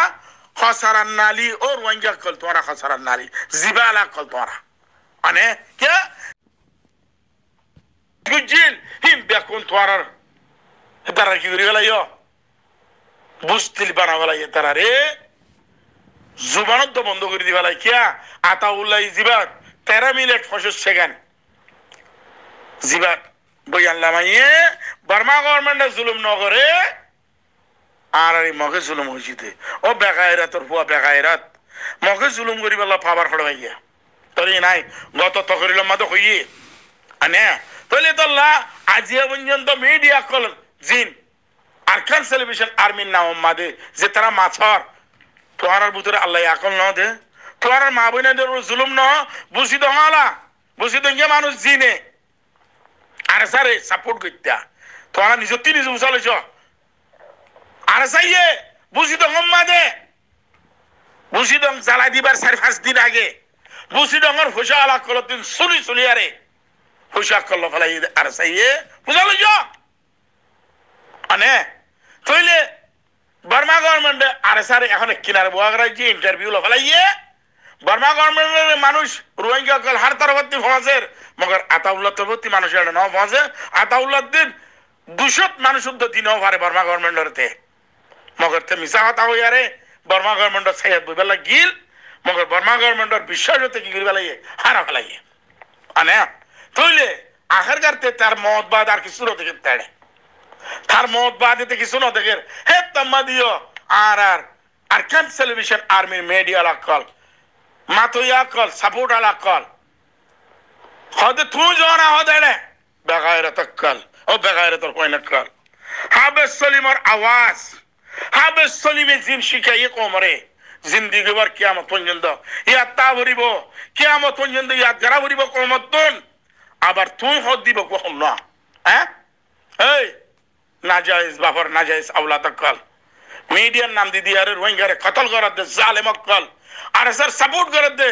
[SPEAKER 1] खसारा नाली और वंजा कल तुम्हारा खसारा नाली जिबाला कल तुम्हारा अने क्या गुजिल हिम देखो तुम्हारा তারা কি করে গেল বুঝতিল বানাবেলা তারা রে জুবানত তো বন্ধ করে দিবেলা কিয়া আতাউল্লাহ জিবাত 13 মিনিট 65 সেকেন্ড জিবাত বয়ান লামাইয়ে বর্মা গভর্নমেন্ট জুলুম ন করে আর এই মগে জুলুম হইছিতে ও বেগায়রাতর ফুয়া বেগায়রাত মগে জুলুম করি বেলা পাবার খড়াইয়া তরি নাই গত তকরিল মাদ হইয়ে আনে তলে তোল্লা আজিয়া পর্যন্ত মিডিয়া কল জিন আরকান সেলিব্রেশন আর্মির নাম মাদে যে তারা মাছর তোহার ভিতরে আল্লাহ আকল ন দে তোহার মা বোনদের জুলুম ন বুঝি দঙালা বুঝি দঙ্গে মানুষ জিনে আর সারে সাপোর্ট করতে তোহার নিজতি নিজ উচালছ আর সাইয়ে বুঝি দঙ মাদে বুঝি দং জ্বালা দিবার 4-5 দিন আগে বুঝি দঙর হোসা আলা কলদিন শুনি আরে হোসা কল ফলাই আর সাইয়ে বুঝালছ আনে তইলে বর্মা গভর্নমেন্ট আর সারে এখন কিনারে বোয়াগরাই যে ইন্টারভিউ লফালাইয়ে বর্মা গভর্নমেন্টের মানুষ রোহিঙ্গা কল হার তরবর্তী ফমাজের মগর আতাউল্লাহ তরবর্তী মানুষের ন ফমাজে আতাউল্লাহ দিন 200 মানুষ তো দিনও পারে বর্মা গভর্নমেন্টরতে মগর তে মিছা কথা হই আরে বর্মা গভর্নমেন্ট সাইয়াদ বইবেলা গিল মগর বর্মা গভর্নমেন্টর বিশ্বাস হতে কি করিবা লাগে হারা ফেলাইয়ে আনে তইলে আখের গারতে তার মতবাদ আর কিছু রতে তাড়ে তার মত বাদিতে কিছু না দেখে হে তাম্মা দিও আর আরকান সেলিব্রেশন আর্মির মিডিয়া লাকল মাতইয়া কল সাপোর্ট আলা কল হদে তুই জানা হদে বেগায়রত কল ও বেগায়রত কইনা কল হাবেস সলিমর আওয়াজ হাবেস সলিমে জিন শিখাই কোমরে জিন্দেগি ভর কিয়ামত পর্যন্ত ইয়াত্তা ভরিব কিয়ামত পর্যন্ত ইয়াত যারা ভরিব কমতন আবার তুই হদ দিব কখন না হ্যাঁ এই নাজায়েজ বাফর নাজায়েজ আওলাদ কল মিডিয়ার নাম দি দিয়ারে রোহিঙ্গারে কতল করে দে জালেম কল আর স্যার সাপোর্ট করে দে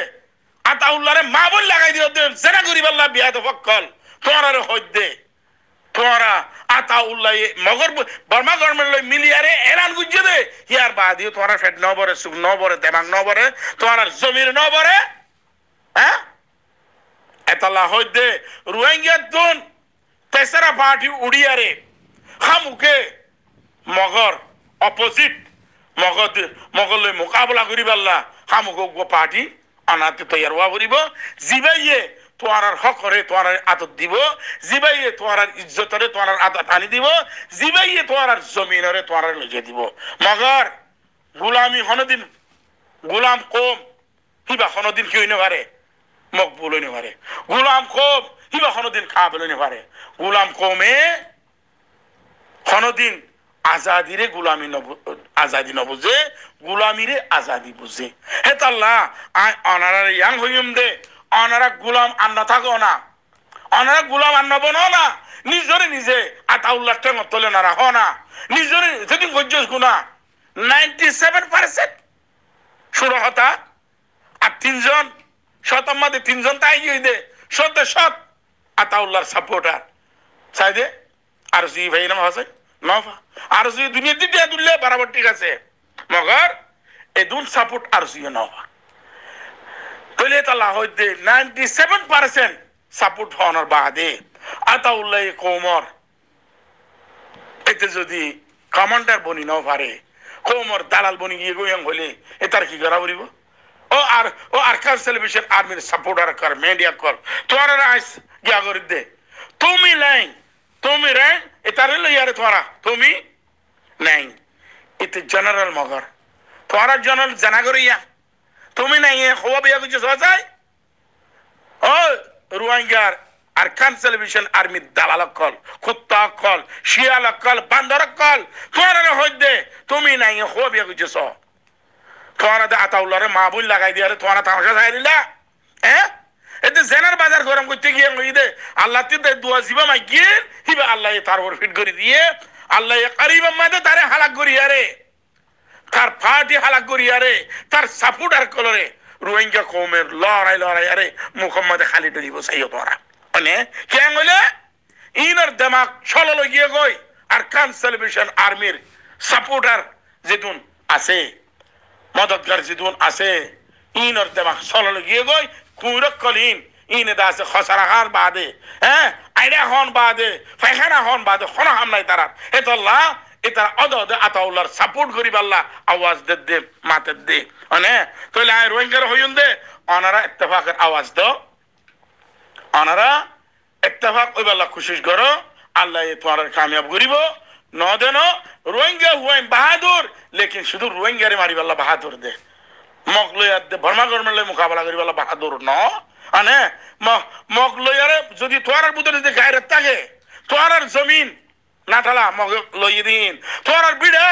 [SPEAKER 1] আতাউল্লাহরে মা বল লাগাই দিও দে জেনা গরিব আল্লাহ বিয়াত ফকল তোরারে হদ দে তোরা আতাউল্লাহ মগর বর্মা গভর্নমেন্ট লই মিলিয়ারে এলান গুজে দে ইয়ার বাদিও তোরা ফেট ন বরে সুখ ন বরে দেবাং ন বরে তোরা জমির ন বরে হ্যাঁ এতাল্লাহ হদ দে রোহিঙ্গা দুন তেসরা পার্টি উড়িয়ারে খামুকে মগর অপোজিট মগলে মোকাবিলা করিব আল্লাহ খামুক পার্টি আনাতে তৈয়ার হওয়া করিব জিবাইয়ে তোমার হকরে তোমার আদত দিব জিবাইয়ে তোমার ইজ্জতরে তোমার আদত আনি দিব জিবাইয়ে তোমার জমিনরে তোমার লইয়ে দিব মগর গোলামি হনদিন গোলাম কম হিবা হনদিন কি হইনে পারে মকবুল হইনে পারে গোলাম কম হিবা হনদিন কাবিল হইনে পারে গোলাম কমে কোনদিন আজাদিরে গোলামি আজাদি ন বুঝে গোলামিরে আজাদি বুঝে হে তাল্লাহ আই অনারার ইয়াং হইম দে অনারা গোলাম আন্না থাকো না অনারা গোলাম আন্না বনো না নিজরে নিজে আতাউল্লাহ টেঙ্গ তলে না রাখো না নিজরে যদি গজ্জস গুণা 97% সুরা হতা আর 3 জন শতম মধ্যে 3 জন তাই গই দে শত আতাউল্লাহর সাপোর্টার চাই দে আর জি ভাই নাম আছে নফা আর যদি দুনিয়া দিতে দুললে বরাবর ঠিক আছে মগর এদুন সাপোর্ট আর জিও নবা তলে তালা হইতে 97% সাপোর্ট হওয়ার বাদে আতাউল্লাহ কোমর এতে যদি কমান্ডার বনি নাও পারে কোমর দালাল বনি গিয়ে গোয়াং হলে এ তার কি করা বলিব ও আরকান সেলিব্রেশন আর্মির সাপোর্টার কর মিডিয়া কর তোরা আইস গিয়া করে দে তুমি রে এটারে লইয়ারে তোরা তুমি নাই এতে জেনারেল মগর তোরা জেনারেল জানা করিয়া তুমি নাই হওয়া বিয়া কিছু যায় ও রোহিঙ্গার আরকান সেলিব্রেশন আর্মি দালাল কল কুত্তা কল শিয়াল কল বান্দর কল তোরা হইদে তুমি নাই হওয়া বিয়া কিছু তোরা দে আতাউল্লাহরে মাহবুল লাগাই দিয়ারে তোরা তামাশা চাই দিলা হ্যাঁ এতে জেনার বাজার গরম করতে গিয়ে কই দে আল্লাহ তিতে দুয়া জিবা মাগিয়ে হিবা আল্লাহ তার উপর ফিট করে দিয়ে আল্লাহ করিবা মাদে তারে হালাক করিয়ারে তার পার্টি হালাক করিয়ারে তার সাপোর্টার কলরে রোহিঙ্গা কওমের লড়াই আরে মুহাম্মদ খালিদ দিব সাইয়ো তোরা মানে কেন হইলে ইনার দিমাগ ছলল গিয়ে কই আরকান সেলিব্রেশন আর্মির সাপোর্টার যেতুন আছে মদতগার যেতুন আছে ইনার দিমাগ ছলল গিয়ে কই কুইরক কলিন ইনে দাসে খসরা খান বাদে হ্যাঁ আইডা হন বাদে ফাইখানা হন বাদে খনা হামলাই তারা এতল্লাহ এতারা অদদে আতাউল্লাহর সাপোর্ট করি আল্লাহ আওয়াজ দে মাতে দে মানে তাহলে আই রোহিঙ্গার হইন দে অনারা ইত্তেফাকের আওয়াজ দাও অনারা ইত্তেফাক ওই আল্লাহ কোশিশ করো আল্লাহ তোমার কামিয়াব করিব ন দেন রোহিঙ্গা হুয়াই বাহাদুর লেকিন শুধু রোহিঙ্গারে মারিব আল্লাহ বাহাদুর দে মক লইয়ার দে বর্মা গভর্নমেন্ট মোকাবেলা করিব আল্লাহ বাহাদুর ন আনে মক লইয়ারে যদি তোয়ার ভিতরে যে গায়রত থাকে তোয়ার জমিন নাটালা মগ লইয়ে দিন তোয়ার বিড়া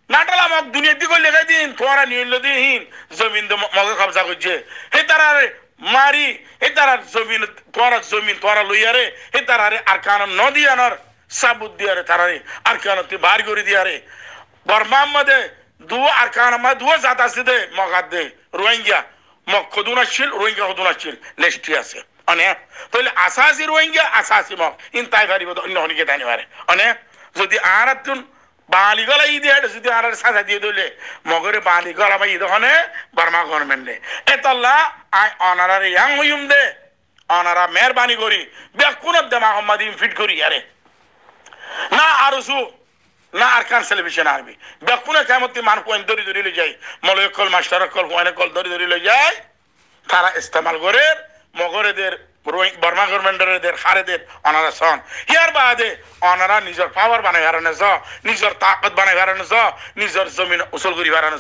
[SPEAKER 1] নাটালা মগ দুনিয়া দিকে লেগে দিন তোয়ারা নিয়ে দিন জমিন মগে কবজা করছে হে তারারে মারি হে তারার জমিন তোরা লইয়ারে হে তারারে আরকান নদিয়ানোর সাবুত দিয়ারে তারারে আরকান তুই বার করে দিয়ারে বর্মা মধ্যে দুও আরকান মা দুও জাত আছে দে মগাদ দে রোহিঙ্গা মগ খদুনাশীল রোহিঙ্গা খদুনাশীল লেস্টি আছে অনে তাহলে আসাসি রোহিঙ্গা আসাসি মগ ইন তাই পারিব অন্য হনিকে তাই পারে অনে যদি আরাতুন বাঙালি গলা ঈদ যদি আর সাজা দিয়ে দিলে মগরে বাঙালি গলা বা ঈদ হনে বর্মা গভর্নমেন্টে এতল্লা আই অনারারে ইয়াং হইম দে অনারা মেহরবানি করি বেকুন দেমা মোহাম্মদ ফিট করি আরে না আরসু না আরকান সেলিব্রেশন আরবি বেকুন কেমতি মান পয়েন্ট ধরি লই যাই মলয়কল মাস্টার কল কোয়ানে কল ধরি লই যায় তারা ইস্তেমাল করে মগরেদের বর্মা গভর্নমেন্টের হারেদের অনারা সন ইয়ার বাদে অনারা নিজের পাওয়ার বানাই হারানো নিজের তাকত বানাই হারানো নিজের জমিন উসল করি হারানো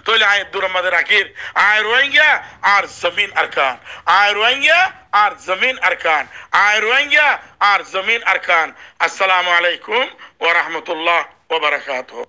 [SPEAKER 1] তৈলে আয় দুরম্মাদে রাখির আয় রোহিঙ্গা আর জমিন আরকান আয় রোহিঙ্গা আর জমিন আরকান আয় রোহিঙ্গা আর জমিন আরকান আসসালামু আলাইকুম ওয়া রাহমাতুল্লাহ ওয়া বারাকাতুহু।